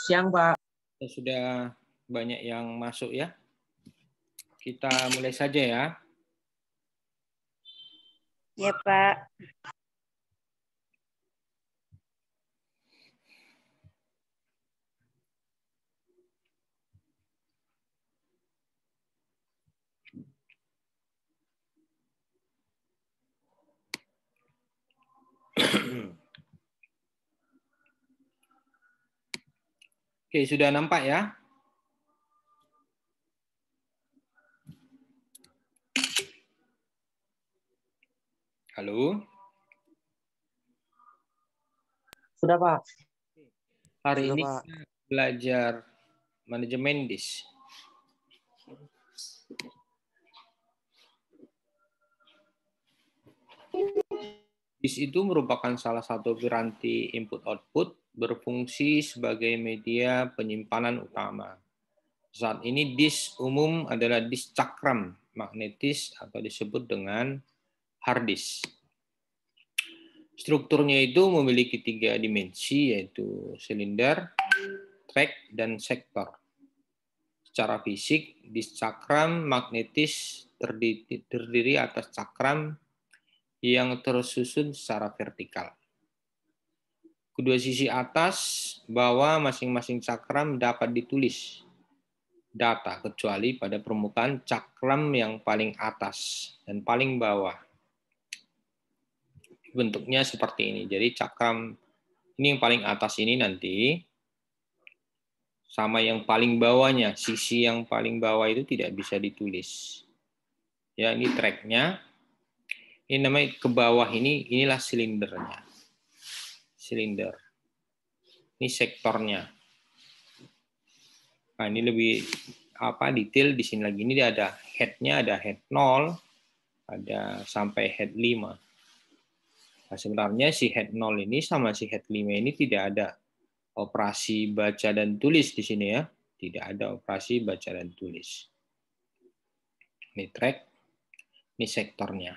Siang, Pak. Sudah banyak yang masuk ya. Kita mulai saja ya. Ya, Pak. Oke, sudah nampak ya? Halo? Sudah, Pak. Hari Sudah, ini Pak. kita belajar manajemen DIS. DIS itu merupakan salah satu piranti input-output berfungsi sebagai media penyimpanan utama. Saat ini DIS umum adalah DIS cakram magnetis atau disebut dengan hard disk. Strukturnya itu memiliki 3 dimensi, yaitu silinder, track, dan sektor. Secara fisik, disk cakram magnetis terdiri atas cakram yang tersusun secara vertikal. Kedua sisi atas, bawah masing-masing cakram dapat ditulis data, kecuali pada permukaan cakram yang paling atas dan paling bawah. Bentuknya seperti ini. Jadi cakram ini yang paling atas ini nanti sama yang paling bawahnya, sisi yang paling bawah itu tidak bisa ditulis. Ya, ini tracknya. Ini namanya ke bawah inilah silindernya. Silinder. Ini sektornya. Nah, ini lebih detail di sini lagi. Ini ada head-nya, ada head 0, ada sampai head 5. Nah, sebenarnya si head 0 ini sama si head 5 ini tidak ada operasi baca dan tulis di sini ya. Tidak ada operasi baca dan tulis. Ini track, ini sektornya.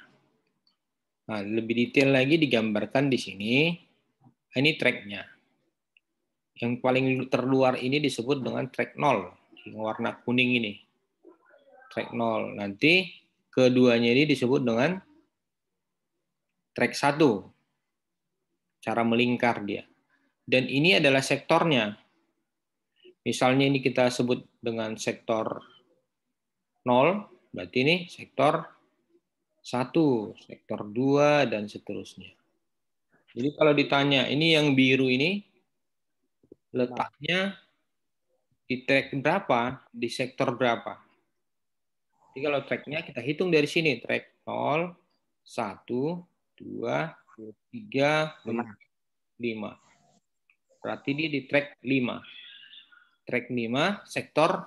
Nah, lebih detail lagi digambarkan di sini. Ini tracknya. Yang paling terluar ini disebut dengan track 0. Yang warna kuning ini. Track 0. Nanti keduanya ini disebut dengan track 1. Cara melingkar dia. Dan ini adalah sektornya. Misalnya ini kita sebut dengan sektor 0, berarti ini sektor 1, sektor 2, dan seterusnya. Jadi kalau ditanya, ini yang biru ini letaknya di track berapa, di sektor berapa. Jadi kalau tracknya kita hitung dari sini, track 0, 1, 2, 3, 5. Berarti dia di track 5. Track 5, sektor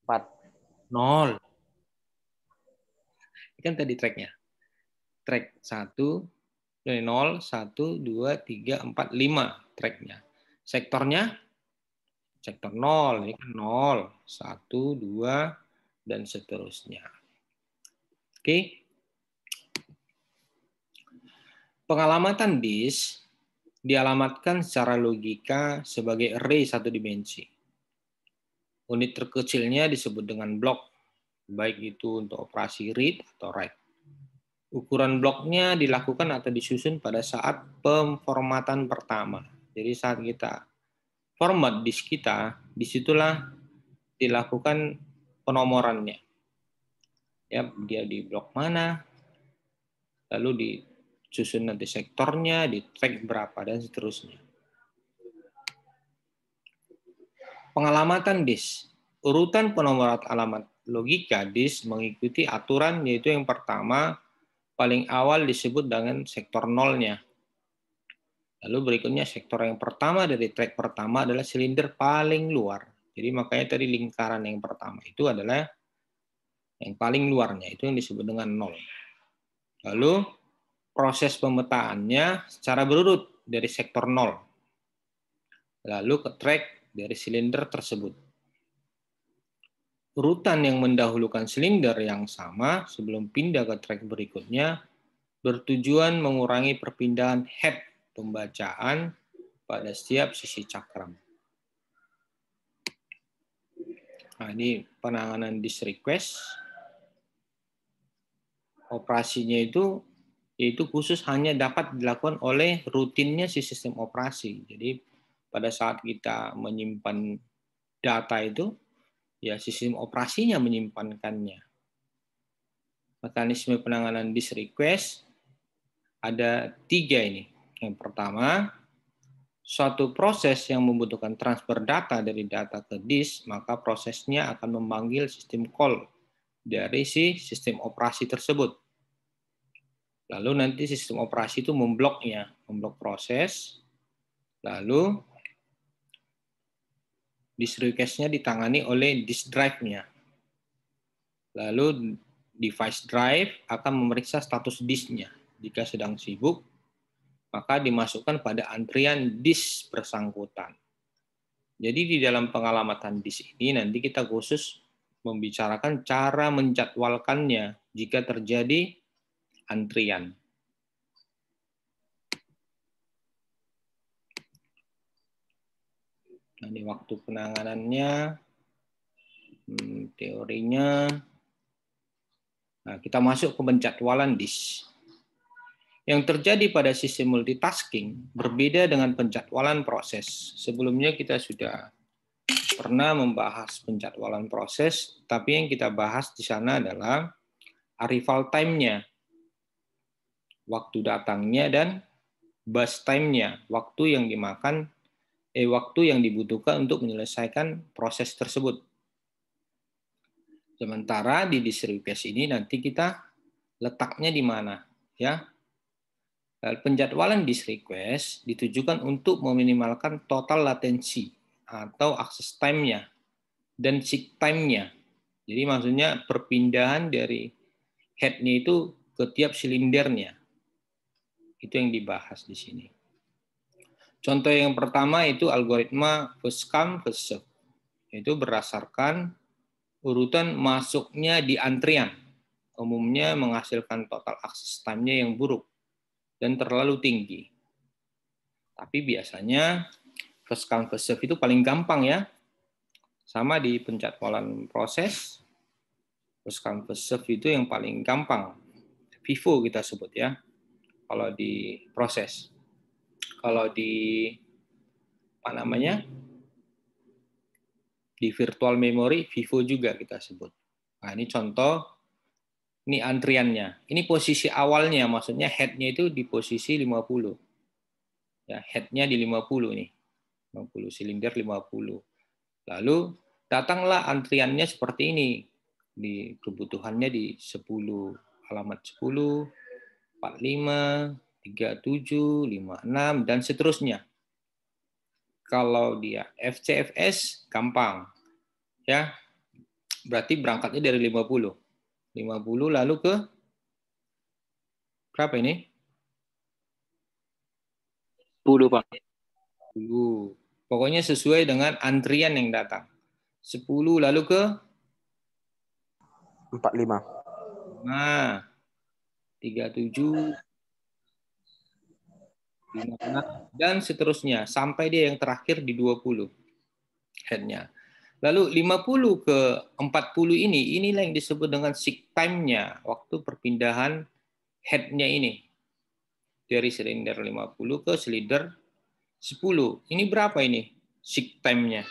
0. Ini kan tadi tracknya. Track 1, 0, 1, 2, 3, 4, 5 tracknya. Sektornya, sektor 0. Ini kan 0, 1, 2, dan seterusnya. Oke. Pengalamatan disk dialamatkan secara logika sebagai array satu dimensi. Unit terkecilnya disebut dengan blok, baik itu untuk operasi read atau write. Ukuran bloknya dilakukan atau disusun pada saat pemformatan pertama. Jadi saat kita format disk kita, disitulah dilakukan penomorannya. Ya, dia di blok mana, lalu disusun nanti sektornya, di track berapa, dan seterusnya. Pengalamatan disk. Urutan penomoran alamat logika disk mengikuti aturan, yaitu yang pertama, paling awal disebut dengan sektor nolnya. Lalu berikutnya sektor yang pertama dari track pertama adalah silinder paling luar. Jadi makanya tadi lingkaran yang pertama itu adalah yang paling luarnya, itu yang disebut dengan nol. Lalu proses pemetaannya secara berurut dari sektor nol. Lalu ke track dari silinder tersebut. Urutan yang mendahulukan silinder yang sama sebelum pindah ke track berikutnya bertujuan mengurangi perpindahan head pembacaan pada setiap sisi cakram. Nah, ini penanganan disk request. Operasinya itu yaitu khusus hanya dapat dilakukan oleh rutinnya si sistem operasi. Jadi pada saat kita menyimpan data itu, ya sistem operasinya menyimpankannya. Mekanisme penanganan disk request ada 3 ini. Yang pertama, suatu proses yang membutuhkan transfer data dari data ke disk, maka prosesnya akan memanggil sistem call dari si sistem operasi tersebut. Lalu nanti sistem operasi itu membloknya, memblok proses, lalu disk request-nya ditangani oleh disk drive-nya. Lalu device drive akan memeriksa status disknya. Jika sedang sibuk, maka dimasukkan pada antrian disk bersangkutan. Jadi di dalam pengalamatan disk ini nanti kita khusus membicarakan cara menjadwalkannya jika terjadi antrian. Nah, ini waktu penanganannya, teorinya. Nah, kita masuk ke penjadwalan disk. Yang terjadi pada sistem multitasking berbeda dengan penjadwalan proses. Sebelumnya kita sudah pernah membahas penjadwalan proses, tapi yang kita bahas di sana adalah arrival time-nya, waktu datangnya, dan bus time-nya, waktu yang dibutuhkan untuk menyelesaikan proses tersebut. Sementara di disk request ini nanti kita letaknya di mana, ya? Penjadwalan disk request ditujukan untuk meminimalkan total latensi atau access time-nya dan seek time-nya. Jadi maksudnya perpindahan dari head-nya itu ke tiap silindernya. Itu yang dibahas di sini. Contoh yang pertama itu algoritma first come, first serve. Itu berdasarkan urutan masuknya di antrian. Umumnya menghasilkan total access time-nya yang buruk dan terlalu tinggi. Tapi biasanya first come, first serve itu paling gampang ya. Sama di penjadwalan proses, first come, first serve itu yang paling gampang. FIFO kita sebut ya, kalau di proses. Kalau di di virtual memory, FIFO juga kita sebut. Nah, ini contoh, ini antriannya. Ini posisi awalnya, maksudnya head-nya itu di posisi 50. Ya, head-nya di 50 nih. 50 silinder 50. Lalu datanglah antriannya seperti ini. Di kebutuhannya di 10, alamat 10, 45, 37, 56, dan seterusnya. Kalau dia FCFS, gampang. Ya, berarti berangkatnya dari 50. 50 lalu ke berapa ini? 10, Pak. 10. Pokoknya sesuai dengan antrian yang datang. 10 lalu ke 45. Nah, 37, 56, dan seterusnya sampai dia yang terakhir di 20 head-nya. Lalu 50 ke 40 inilah yang disebut dengan seek time-nya, waktu perpindahan head-nya ini. Dari silinder 50 ke silinder 10. Ini berapa ini seek time-nya?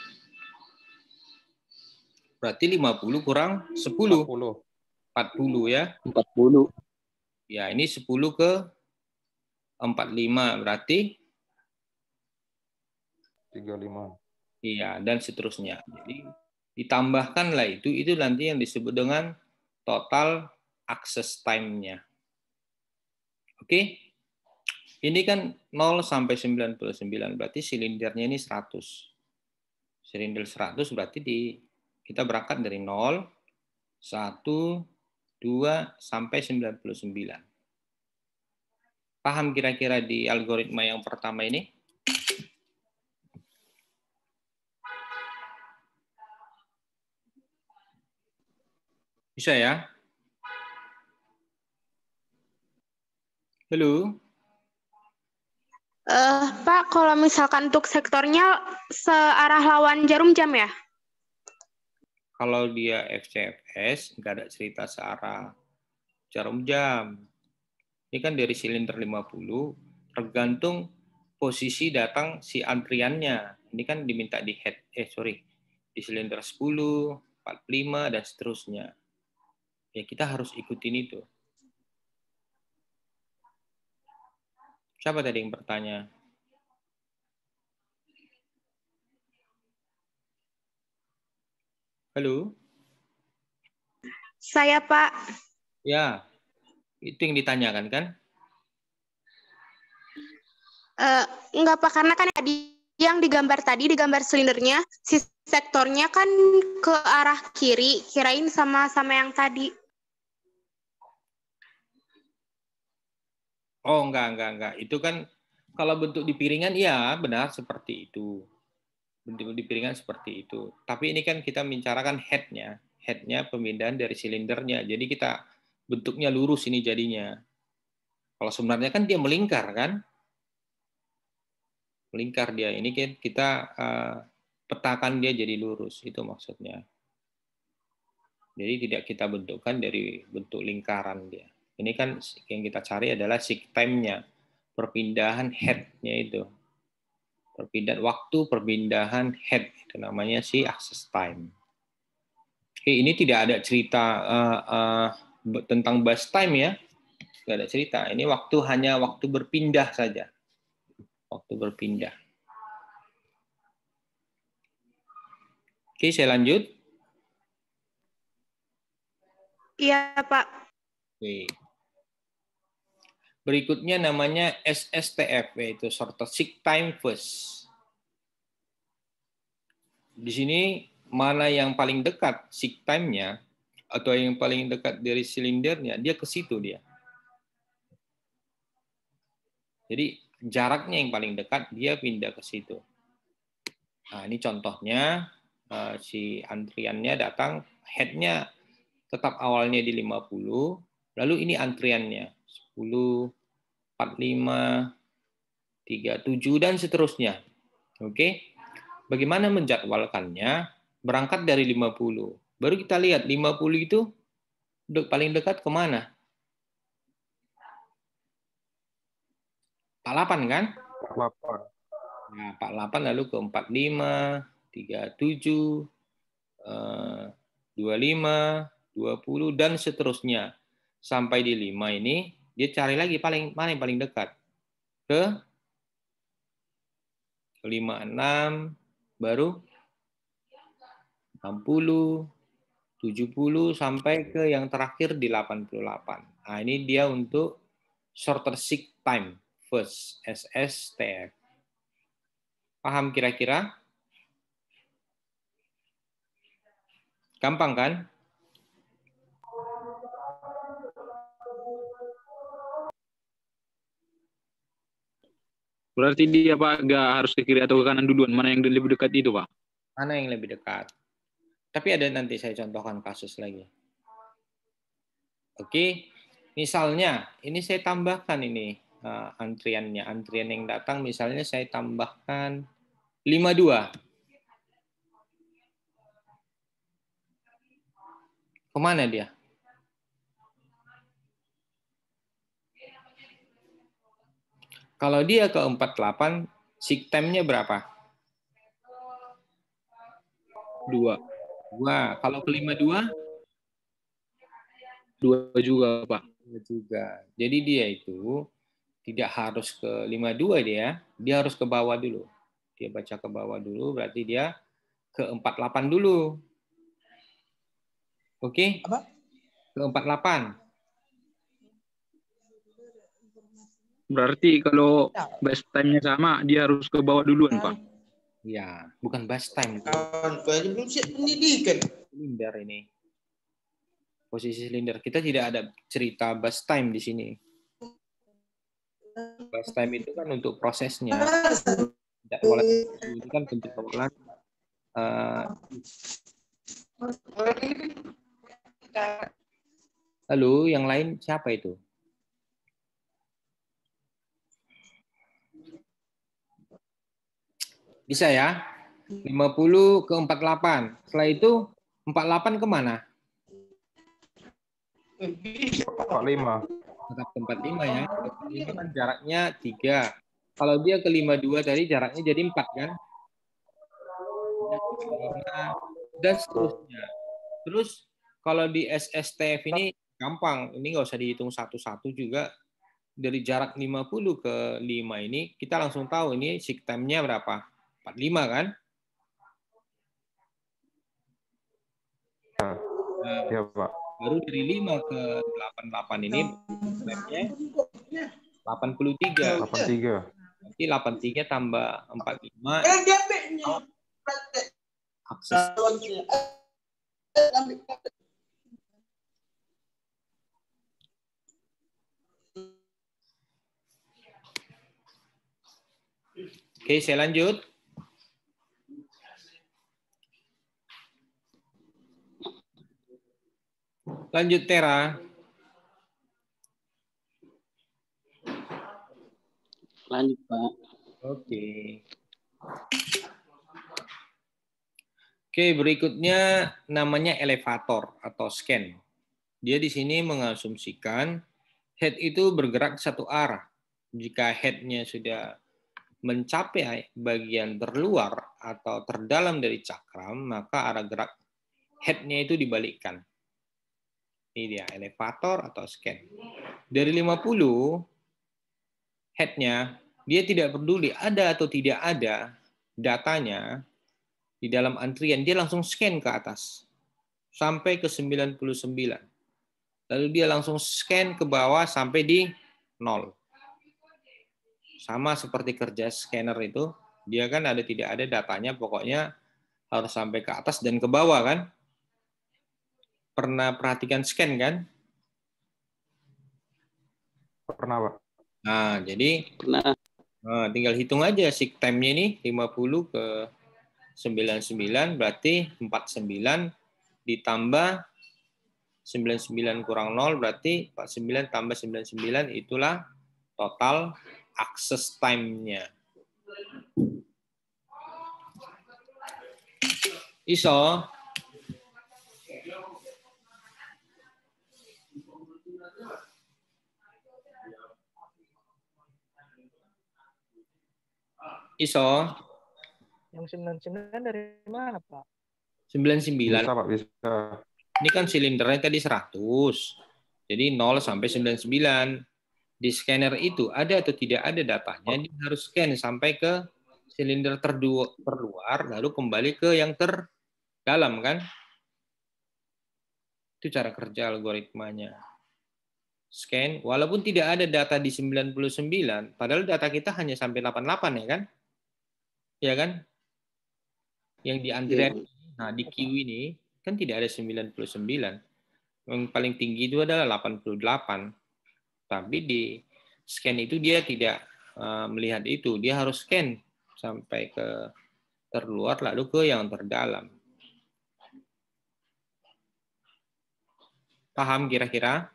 Berarti 50 kurang 10. 40 ya. 40. Ya, ini 10 ke 45 berarti 35. iya, dan seterusnya. Jadi ditambahkanlah itu nanti yang disebut dengan total access time-nya. Oke? Ini kan 0 sampai 99, berarti silindernya ini 100. Silinder 100 berarti kita berangkat dari 0, 1, 2, sampai 99. Paham kira-kira di algoritma yang pertama ini? Bisa ya? Halo? Pak, kalau misalkan untuk sektornya searah lawan jarum jam ya? Kalau dia FCFS, nggak ada cerita searah jarum jam. Ini kan dari silinder 50, tergantung posisi datang si antriannya. Ini kan diminta di di silinder 10, 45, dan seterusnya. Ya kita harus ikutin itu. Siapa tadi yang bertanya? Halo? Saya, Pak. Ya, itu yang ditanyakan kan? Enggak, Pak, karena kan yang digambar tadi, digambar silindernya, si sektornya kan ke arah kiri, kirain sama-sama yang tadi. Oh, enggak. Itu kan kalau bentuk di piringan, ya benar seperti itu. Bentuk di piringan seperti itu. Tapi ini kan kita membicarakan head-nya. Head-nya pemindahan dari silindernya. Jadi kita bentuknya lurus ini jadinya. Kalau sebenarnya kan dia melingkar kan? Melingkar dia. Ini kan kita petakan dia jadi lurus. Itu maksudnya. Jadi tidak kita bentukkan dari bentuk lingkaran dia. Ini kan yang kita cari adalah seek time-nya. Perpindahan head-nya itu. Perpindahan head. Itu namanya si access time. Oke, ini tidak ada cerita tentang bus time ya. Tidak ada cerita. Ini hanya waktu berpindah saja. Waktu berpindah. Oke, saya lanjut. Iya, Pak. Oke. Berikutnya namanya SSTF, yaitu Shortest Seek Time First. Di sini mana yang paling dekat seek time-nya, atau yang paling dekat dari silindernya, dia ke situ dia. Jadi jaraknya yang paling dekat, dia pindah ke situ. Nah, ini contohnya, si antriannya datang, head-nya tetap awalnya di 50, lalu ini antriannya 10, 45, 37, dan seterusnya. Oke, bagaimana menjadwalkannya? Berangkat dari 50. Baru kita lihat 50 itu paling dekat kemana? 48 kan? 48. Nah, 48 lalu ke 45, 37, 25, 20, dan seterusnya. Sampai di 5 ini, dia cari lagi mana yang paling dekat. Ke 56, baru 60, 70, sampai ke yang terakhir di 88. Nah, ini dia untuk shorter seek time first, SSTF. Paham kira-kira? Gampang kan? Berarti dia Pak nggak harus ke kiri atau ke kanan duluan, mana yang lebih dekat itu Pak? Mana yang lebih dekat? Tapi ada nanti saya contohkan kasus lagi. Oke, misalnya ini saya tambahkan ini antriannya. Antrian yang datang misalnya saya tambahkan 52. Kemana dia? Kalau dia ke 48, seek time-nya berapa? 2. 2. Kalau ke 52? 2 juga Pak. 2 juga. Jadi dia itu tidak harus ke 52 dia harus ke bawah dulu. Dia baca ke bawah dulu, berarti dia ke 48 dulu. Oke? Apa? Ke 48. Berarti kalau best time-nya sama, dia harus ke bawah duluan Pak. Ya, bukan bus time. Kawan, kau aja belum siap pendidikan. Silinder ini. Posisi silinder. Kita tidak ada cerita bus time di sini. Bus time itu kan untuk prosesnya. Jadwal itu kan penjadwalan. Lalu yang lain siapa itu? Bisa ya? 50 ke 48. Setelah itu 48 kemana? 45. Tetap ke 45 ya. 45 kan jaraknya 3. Kalau dia ke 52 tadi jaraknya jadi 4 kan? 5, dan seterusnya. Terus kalau di SSTF ini gampang. Ini nggak usah dihitung satu-satu juga. Dari jarak 50 ke 5 ini kita langsung tahu ini seek time-nya berapa? 45 kan? Nah, Ya, Pak. baru dari 5 ke 88 ini time-nya 83. 83. Nanti 83 tambah 45 akses. Oke, saya lanjut. Lanjut Tera. Lanjut, Pak. Oke. Oke, berikutnya namanya elevator atau scan. Dia di sini mengasumsikan head itu bergerak satu arah. Jika head-nya sudah mencapai bagian terluar atau terdalam dari cakram, maka arah gerak head-nya itu dibalikkan. Ini dia, elevator atau scan. Dari 50, head-nya, dia tidak peduli ada atau tidak ada datanya di dalam antrian, dia langsung scan ke atas. Sampai ke 99. Lalu dia langsung scan ke bawah sampai di 0. Sama seperti kerja scanner itu, dia kan tidak ada datanya, pokoknya harus sampai ke atas dan ke bawah kan. Pernah perhatikan scan kan? Pernah, Pak. Nah, jadi Pernah. tinggal hitung aja seek time-nya ini 50 ke 99 berarti 49 ditambah 99 kurang 0 berarti 49 tambah 99 itulah total access time-nya. Iso? Iso? Yang 99 dari mana, Pak? 99. Bisa, Pak, bisa. Ini kan silindernya tadi 100. Jadi 0 sampai 99. Di scanner itu ada atau tidak ada datanya, dia harus scan sampai ke silinder terluar, lalu kembali ke yang terdalam kan? Itu cara kerja algoritmanya. Scan, walaupun tidak ada data di 99, padahal data kita hanya sampai 88 ya kan? Ya kan? Yang di antrian, nah di queue ini kan tidak ada 99. Yang paling tinggi itu adalah 88. Tapi di scan itu dia tidak melihat itu, dia harus scan sampai ke terluar lalu ke yang terdalam. Paham kira-kira?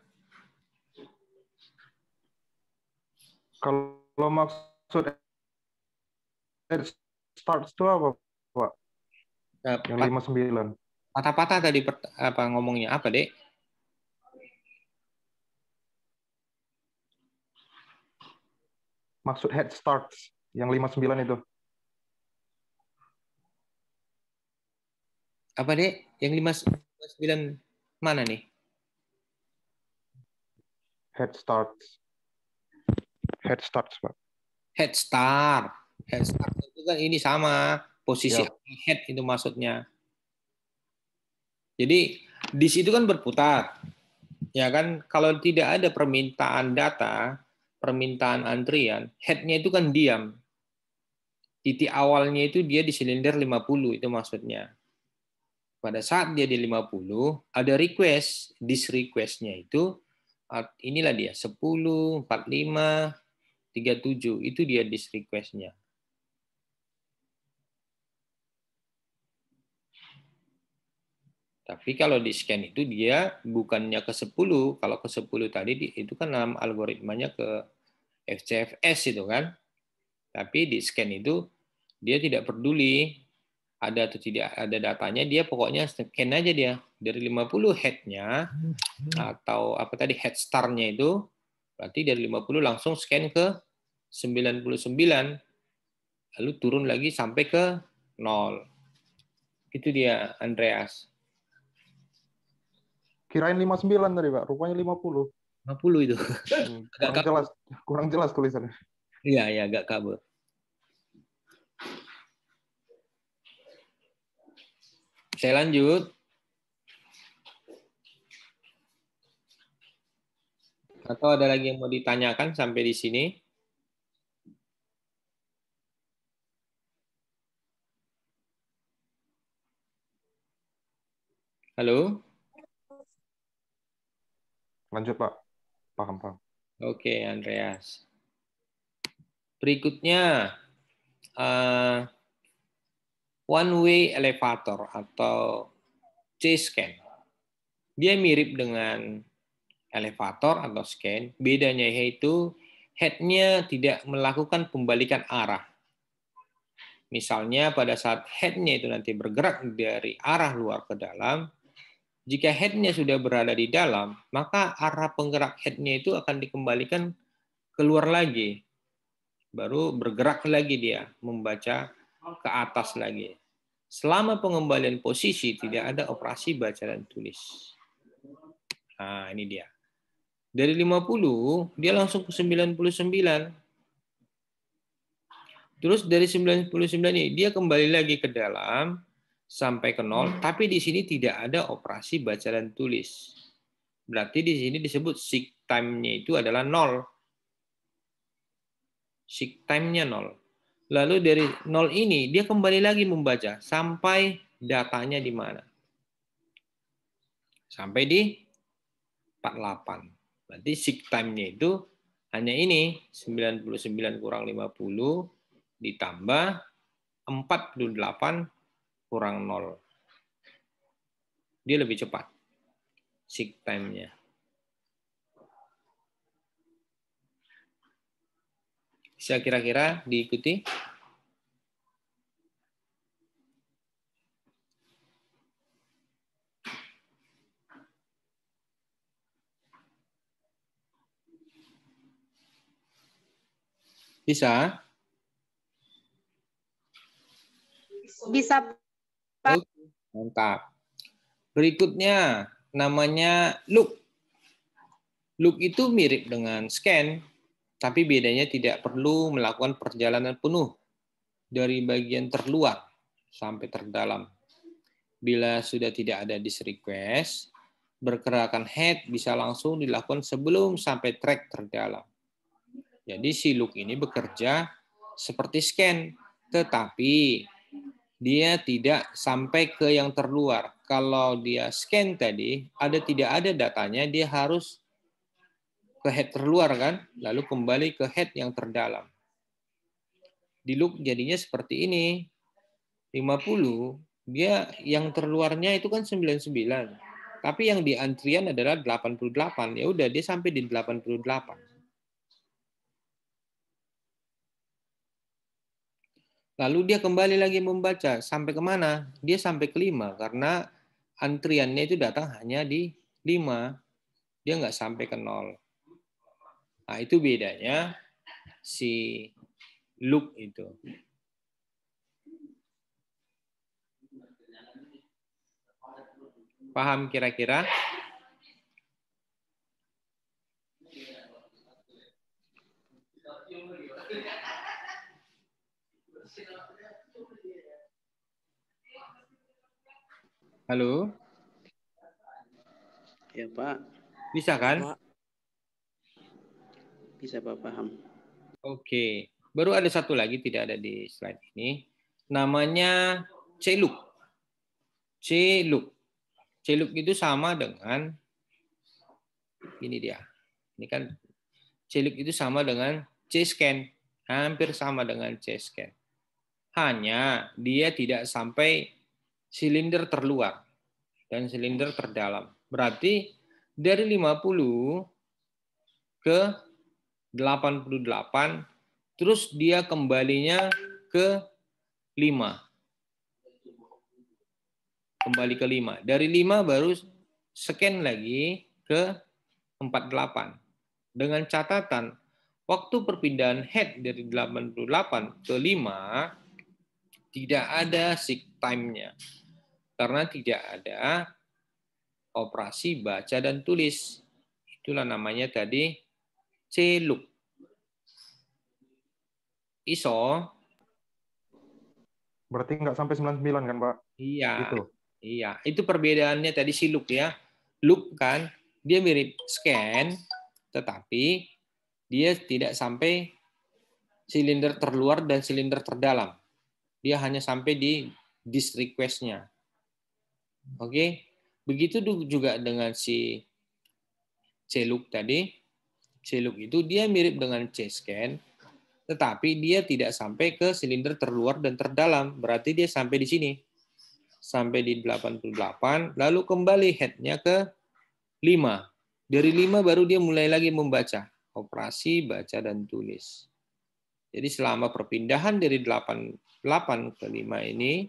Kalau maksud starts itu apa, Pak? Yang 59. Patah-patah tadi apa ngomongnya apa, Dek? Maksud head starts yang 59 itu. Apa, Dek? Yang 59 mana nih? Head starts. Head starts, Pak. Head start. Head start itu kan ini sama posisi Yap. head itu maksudnya. Jadi di situ kan berputar. Ya kan, kalau tidak ada permintaan data, permintaan antrian, head-nya itu kan diam. Titik awalnya itu dia di silinder 50 itu maksudnya. Pada saat dia di 50, ada request, this request-nya itu inilah dia 10, 45, 37 itu dia this request-nya. Tapi kalau di scan itu dia bukannya ke 10, kalau ke 10 tadi itu kan dalam algoritmanya ke FCFS itu kan. Tapi di scan itu dia tidak peduli ada atau tidak ada datanya, dia pokoknya scan aja dia. Dari 50 head-nya, atau apa tadi, head star-nya itu, berarti dari 50 langsung scan ke 99, lalu turun lagi sampai ke 0. Itu dia, Andreas. Kirain 59 tadi, Pak. Rupanya 50. 50 itu. Kurang jelas tulisannya. Iya, ya, agak kabur. Saya lanjut. Atau ada lagi yang mau ditanyakan sampai di sini? Halo? Lanjut, Pak. Paham. Oke, Andreas. Berikutnya, one way elevator atau C-scan. Dia mirip dengan elevator atau scan. Bedanya yaitu head-nya tidak melakukan pembalikan arah. Misalnya pada saat head-nya itu nanti bergerak dari arah luar ke dalam, jika head-nya sudah berada di dalam, maka arah penggerak head-nya itu akan dikembalikan keluar lagi. Baru bergerak lagi dia, membaca ke atas lagi. Selama pengembalian posisi, tidak ada operasi baca dan tulis. Nah, ini dia. Dari 50, dia langsung ke 99. Terus dari 99 ini, dia kembali lagi ke dalam, sampai ke 0, tapi di sini tidak ada operasi baca dan tulis. Berarti di sini disebut seek time-nya itu adalah 0. Seek time-nya 0. Lalu dari 0 ini, dia kembali lagi membaca sampai datanya di mana. Sampai di 48. Berarti seek time-nya itu hanya ini, 99 kurang 50 ditambah 48 kurang 0. Dia lebih cepat seek time-nya. Bisa kira-kira diikuti? Bisa? Bisa, Pak. Oke, mantap. Berikutnya namanya loop. Loop itu mirip dengan scan, tapi bedanya tidak perlu melakukan perjalanan penuh dari bagian terluar sampai terdalam. Bila sudah tidak ada disk request, pergerakan head bisa langsung dilakukan sebelum sampai track terdalam. Jadi si loop ini bekerja seperti scan, tetapi dia tidak sampai ke yang terluar. Kalau dia scan tadi, tidak ada datanya, dia harus ke head terluar kan, lalu kembali ke head yang terdalam. Di loop jadinya seperti ini. 50, dia yang terluarnya itu kan 99. Tapi yang di antrian adalah 88. Ya udah, dia sampai di 88. Lalu dia kembali lagi membaca. Sampai kemana? Dia sampai ke 5. Karena antriannya itu datang hanya di 5. Dia nggak sampai ke 0. Nah, itu bedanya si loop itu. Paham kira-kira? Halo? Ya, Pak. Bisa kan? Bisa, Pak, paham. Oke. Baru ada satu lagi, tidak ada di slide ini. Namanya C-loop. C-loop. C-loop itu sama dengan, ini dia. Ini kan C-loop itu sama dengan C-scan. Hampir sama dengan C-scan. Hanya dia tidak sampai silinder terluar dan silinder terdalam. Berarti dari 50 ke 88, terus dia kembalinya ke 5. kembali ke 5. Dari 5 baru scan lagi ke 48. Dengan catatan waktu perpindahan head dari 88 ke 5 tidak ada seek time-nya. Karena tidak ada operasi baca dan tulis. Itulah namanya tadi C-look. ISO. Berarti nggak sampai 99 kan, Pak? Iya. Itu. Iya, itu perbedaannya tadi si look ya. Look kan dia mirip scan tetapi dia tidak sampai silinder terluar dan silinder terdalam. Dia hanya sampai di disk request-nya. Oke. Begitu juga dengan si C-look tadi. C-look itu dia mirip dengan C-scan tetapi dia tidak sampai ke silinder terluar dan terdalam. Berarti dia sampai di sini. Sampai di 88, lalu kembali head-nya ke 5. Dari 5 baru dia mulai lagi membaca. Operasi baca dan tulis. Jadi selama perpindahan dari 88 ke 5 ini,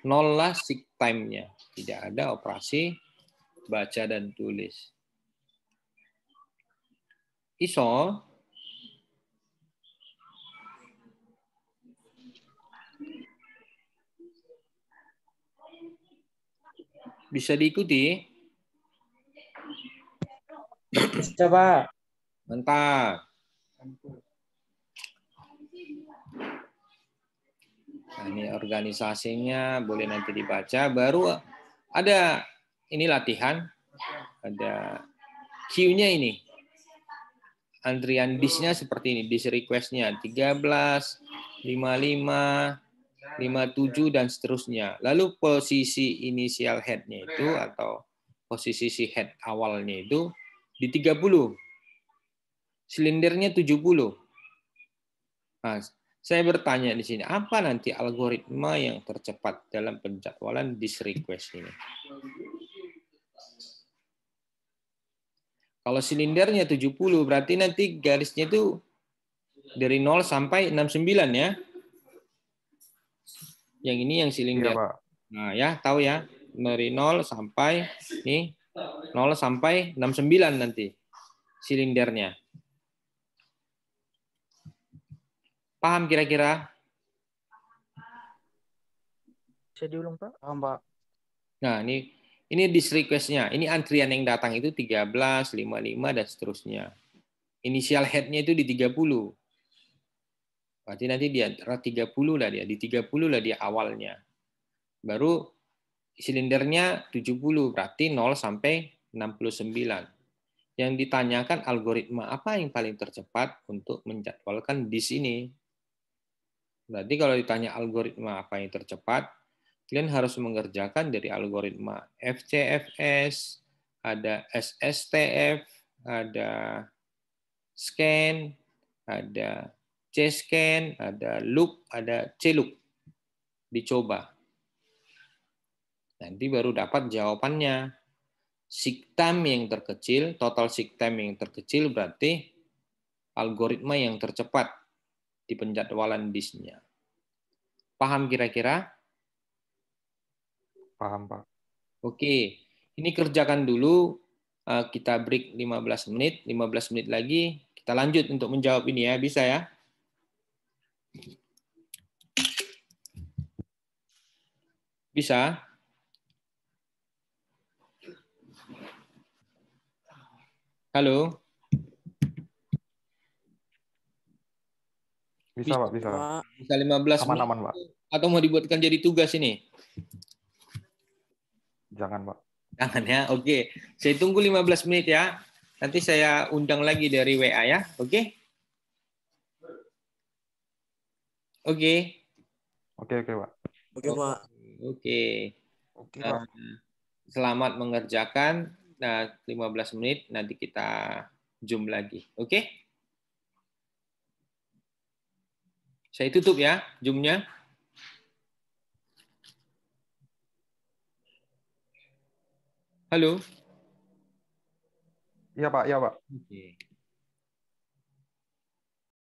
nol lah seek time-nya. Tidak ada operasi baca dan tulis. ISO bisa diikuti? Bisa, Pak. Mantap. Nah, ini organisasinya boleh nanti dibaca. Baru ada ini latihan. Ada queue-nya ini. Antrian disk-nya seperti ini. Disk request-nya 13, 55, 57, dan seterusnya. Lalu posisi inisial head-nya itu atau posisi si head awalnya itu di 30. Silindernya 70. Nah, saya bertanya di sini, apa nanti algoritma yang tercepat dalam penjadwalan disk request ini? Kalau silindernya 70, berarti nanti garisnya itu dari 0 sampai 69 ya. Yang ini yang silinder. Iya, Pak. Nah, ya, tahu ya. Dari 0 sampai nih 0 sampai 69 nanti silindernya. Paham kira-kira? Bisa diulang, Pak? Paham, Pak. Nah, ini disk request-nya. Ini antrian yang datang itu 13, 55, dan seterusnya. Inisial head-nya itu di 30. Berarti nanti di antara 30 lah dia. Di 30 lah dia awalnya. Baru silindernya 70. Berarti 0 sampai 69. Yang ditanyakan algoritma apa yang paling tercepat untuk menjadwalkan disk ini. Berarti kalau ditanya algoritma apa yang tercepat, kalian harus mengerjakan dari algoritma FCFS, ada SSTF, ada scan, ada C-scan, ada look, ada C-look. Dicoba. Nanti baru dapat jawabannya. Seek time yang terkecil, total seek time yang terkecil berarti algoritma yang tercepat di penjadwalan disknya. Paham kira-kira? Paham, Pak. Oke, ini kerjakan dulu. Kita break 15 menit. 15 menit lagi kita lanjut untuk menjawab ini ya. Bisa ya? Bisa? Halo? Bisa, Pak. Bisa. Bisa 15 menit. Aman-aman, Pak. Atau mau dibuatkan jadi tugas ini? Jangan, Pak. Jangan ya, oke. Saya tunggu 15 menit ya. Nanti saya undang lagi dari WA ya, oke? Oke. Oke, Pak. Oke, Pak. Oke. Oke, Pak. Selamat mengerjakan. Nah, 15 menit nanti kita Zoom lagi, oke? Saya tutup ya Zoom-nya. Halo? Iya, Pak. Iya, Pak. Oke.